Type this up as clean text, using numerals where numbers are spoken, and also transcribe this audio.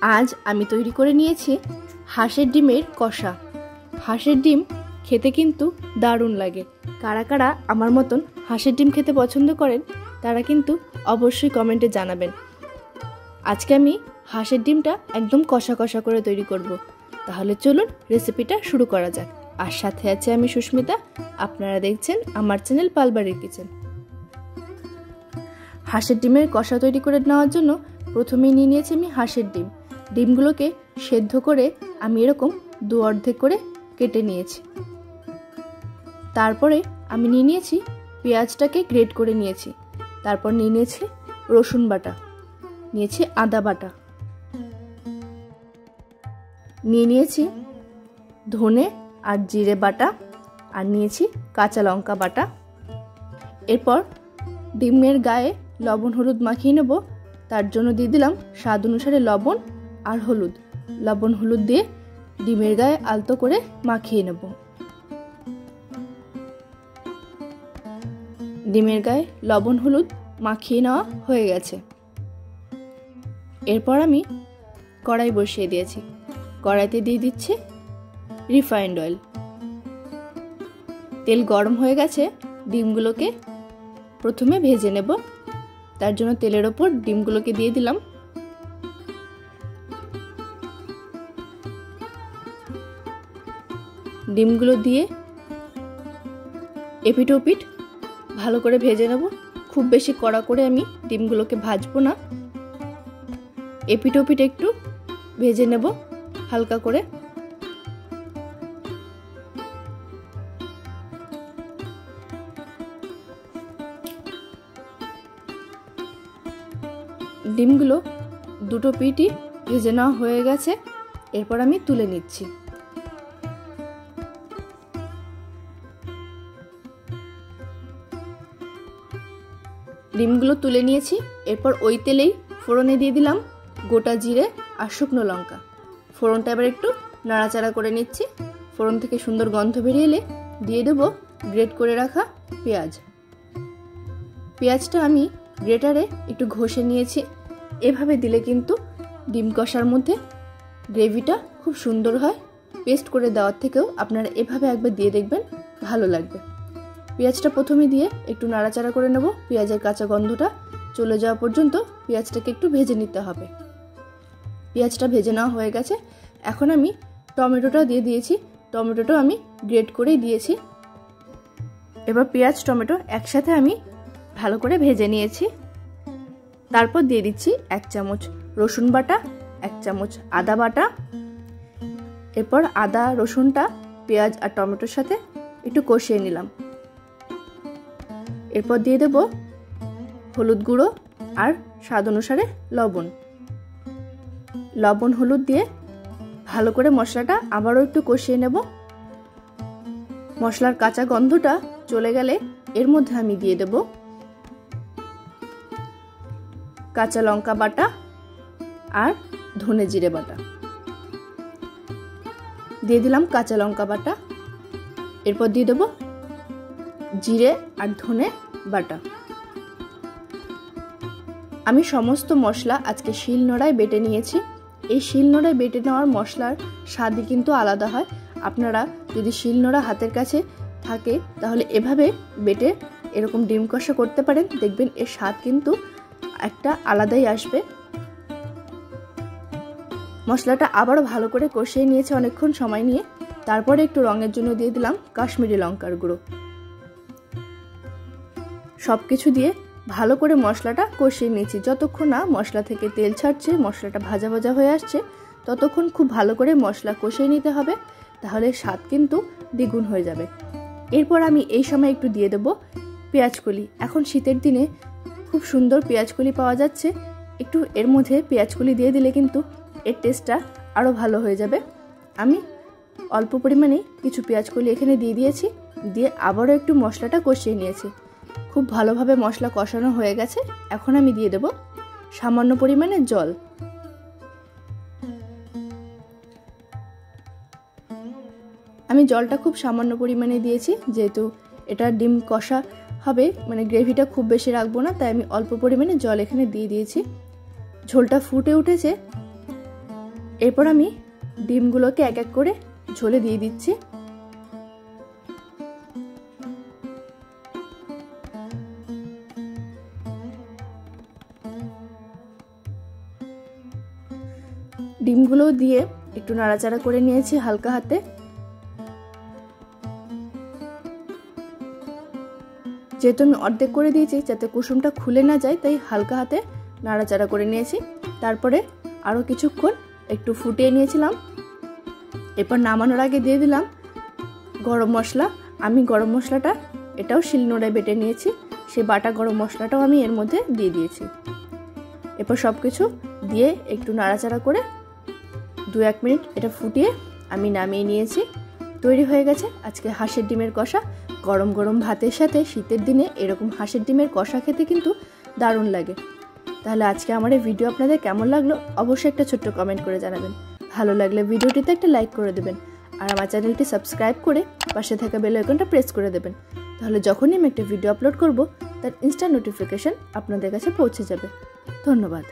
আজ আমি তৈরি করে নিয়েছি হাঁসের ডিমের কষা। হাঁসের ডিম খেতে কিন্তু দারুণ লাগে। কারা কারা আমার মতন হাঁসের ডিম খেতে পছন্দ করেন তারা কিন্তু অবশ্যই কমেন্টে জানাবেন। আজকে আমি হাঁসের ডিমটা একদম কষা কষা করে তৈরি করব। তাহলে চলুন রেসিপিটা শুরু করা যাক। আর সাথে আছে আমি সুস্মিতা, আপনারা দেখছেন আমার চ্যানেল পালবাড়ির কিচেন। হাঁসের ডিমের কষা তৈরি করে নেওয়ার জন্য প্রথমেই নিয়ে নিয়েছি আমি হাঁসের ডিম। ডিমগুলোকে সেদ্ধ করে আমি এরকম দু অর্ধেক করে কেটে নিয়েছি। তারপরে আমি নিয়ে নিয়েছি পেঁয়াজটাকে গ্রেট করে নিয়েছি। তারপর নিয়ে নিয়েছি রসুন বাটা, নিয়েছি আদা বাটা, নিয়ে নিয়েছি ধনে আর জিরে বাটা, আর নিয়েছি কাঁচা লঙ্কা বাটা। এরপর ডিমের গায়ে লবণ হলুদ মাখিয়ে নেব। তার জন্য দিয়ে দিলাম স্বাদ অনুসারে লবণ আর হলুদ। লবণ হলুদ দিয়ে ডিমের গায়ে আলতো করে মাখিয়ে নেব। ডিমের গায়ে লবণ হলুদ মাখিয়ে নেওয়া হয়ে গেছে। এরপর আমি কড়াই বসিয়ে দিয়েছি। কড়াইতে দিয়ে দিচ্ছি রিফাইন্ড অয়েল। তেল গরম হয়ে গেছে। ডিমগুলোকে প্রথমে ভেজে নেব। তার জন্য তেলের ওপর ডিমগুলোকে দিয়ে দিলাম। ডিমগুলো দিয়ে এপিট ওপিট ভালো করে ভেজে নেব। খুব বেশি কড়া করে আমি ডিমগুলোকে ভাজবো না, এপিট ওপিট একটু ভেজে নেব হালকা করে। ডিমগুলো দুটো পিঠই ভেজে নেওয়া হয়ে গেছে। এরপর আমি তুলে নিচ্ছি। ডিমগুলো তুলে নিয়েছি। এরপর ওই তেলেই ফোড়নে দিয়ে দিলাম গোটা জিরে আর শুকনো লঙ্কা। ফোড়নটা এবার একটু নাড়াচাড়া করে নিচ্ছি। ফোড়ন থেকে সুন্দর গন্ধ বেরিয়ে এলে দিয়ে দেবো গ্রেট করে রাখা পেঁয়াজ। পেঁয়াজটা আমি গ্রেটারে একটু ঘষে নিয়েছি। এভাবে দিলে কিন্তু ডিম কষার মধ্যে গ্রেভিটা খুব সুন্দর হয়। পেস্ট করে দেওয়ার থেকেও আপনারা এভাবে একবার দিয়ে দেখবেন, ভালো লাগবে। পেঁয়াজটা প্রথমে দিয়ে একটু নাড়াচাড়া করে নেব। পেঁয়াজের কাঁচা গন্ধটা চলে যাওয়া পর্যন্ত পেঁয়াজটাকে একটু ভেজে নিতে হবে। পেঁয়াজটা ভেজে নেওয়া হয়ে গেছে। এখন আমি টমেটোটাও দিয়ে দিয়েছি। টমেটোটাও আমি গ্রেট করেই দিয়েছি। এবার পেঁয়াজ টমেটো একসাথে আমি ভালো করে ভেজে নিয়েছি। তারপর দিয়ে দিচ্ছি 1 চামচ রসুন বাটা, 1 চামচ আদা বাটা। এরপর আদা রসুনটা পেঁয়াজ আর টমেটোর সাথে একটু কষিয়ে নিলাম। এরপর দিয়ে দেব হলুদ গুঁড়ো আর স্বাদ অনুসারে লবণ। লবণ হলুদ দিয়ে ভালো করে মশলাটা আবারও একটু কষিয়ে নেব। মশলার কাঁচা গন্ধটা চলে গেলে এর মধ্যে আমি দিয়ে দেব কাঁচা লঙ্কা বাটা আর ধনে জিরে বাটা। দিয়ে দিলাম কাঁচা লঙ্কা বাটা। এরপর দিয়ে দেব জিরে আর ধনে বাটা। আমি সমস্ত মশলা আজকে শিলনোড়ায় বেটে নিয়েছি। এই শিলনোড়ায় বেটে নেওয়ার মশলার স্বাদই কিন্তু আলাদা হয়। আপনারা যদি শিলনোড়া হাতের কাছে থাকে তাহলে এভাবে বেটে এরকম ডিম কষা করতে পারেন, দেখবেন এর স্বাদ কিন্তু একটা আলাদাই আসবে। মশলাটা আবারও ভালো করে কষিয়ে নিয়েছে অনেকক্ষণ সময় নিয়ে। তারপরে একটু রঙের জন্য দিয়ে দিলাম কাশ্মীরি লঙ্কার গুঁড়ো। সবকিছু দিয়ে ভালো করে মশলাটা কষিয়ে নিয়েছি। যতক্ষণ না মশলা থেকে তেল ছাড়ছে, মশলাটা ভাজা ভাজা হয়ে আসছে, ততক্ষণ খুব ভালো করে মশলা কষিয়ে নিতে হবে। তাহলে স্বাদ কিন্তু দ্বিগুণ হয়ে যাবে। এরপর আমি এই সময় একটু দিয়ে দেব পেঁয়াজকলি। এখন শীতের দিনে খুব সুন্দর পেঁয়াজকলি পাওয়া যাচ্ছে। একটু এর মধ্যে পেঁয়াজকলি দিয়ে দিলে কিন্তু এর টেস্টটা আরও ভালো হয়ে যাবে। আমি অল্প পরিমাণে কিছু পেঁয়াজকলি এখানে দিয়ে দিয়েছি। দিয়ে আবারও একটু মশলাটা কষিয়ে নিয়েছি। খুব ভালোভাবে মশলা কষানো হয়ে গেছে। এখন আমি দিয়ে দেব সামান্য পরিমাণে জল। আমি জলটা খুব সামান্য পরিমাণে দিয়েছি, যেহেতু এটা ডিম কষা হবে, মানে গ্রেভিটা খুব বেশি রাখবো না, তাই আমি অল্প পরিমাণে জল এখানে দিয়ে দিয়েছি। ঝোলটা ফুটে উঠেছে। এরপর আমি ডিমগুলোকে এক এক করে ঝোলে দিয়ে দিচ্ছি। ডিমগুলো দিয়ে একটু নাড়াচাড়া করে নিয়েছি হালকা হাতে। যেহেতু আমি অর্ধেক করে দিয়েছি যাতে কুসুমটা খুলে না যায়, তাই হালকা হাতে নাড়াচাড়া করে নিয়েছি। তারপরে আরও কিছুক্ষণ একটু ফুটিয়ে নিয়েছিলাম। এরপর নামানোর আগে দিয়ে দিলাম গরম মশলা। আমি গরম মশলাটা এটাও শিলনোড়ায় বেটে নিয়েছি, সেই বাটা গরম মশলাটাও আমি এর মধ্যে দিয়ে দিয়েছি। এরপর সব কিছু দিয়ে একটু নাড়াচাড়া করে 2-1 মিনিট এটা ফুটিয়ে আমি নামিয়ে নিয়েছি। তৈরি হয়ে গেছে আজকে হাঁসের ডিমের কষা। গরম গরম ভাতের সাথে শীতের দিনে এরকম হাঁসের ডিমের কষা খেতে কিন্তু দারুণ লাগে। তাহলে আজকে আমার এই ভিডিও আপনাদের কেমন লাগলো অবশ্যই একটা ছোট্ট কমেন্ট করে জানাবেন। ভালো লাগলে ভিডিওটিতে একটা লাইক করে দেবেন, আর আমার চ্যানেলটি সাবস্ক্রাইব করে পাশে থাকা বেল আইকনটা প্রেস করে দেবেন। তাহলে যখনই আমি একটা ভিডিও আপলোড করব তার ইনস্ট্যান্ট নোটিফিকেশন আপনাদের কাছে পৌঁছে যাবে। ধন্যবাদ।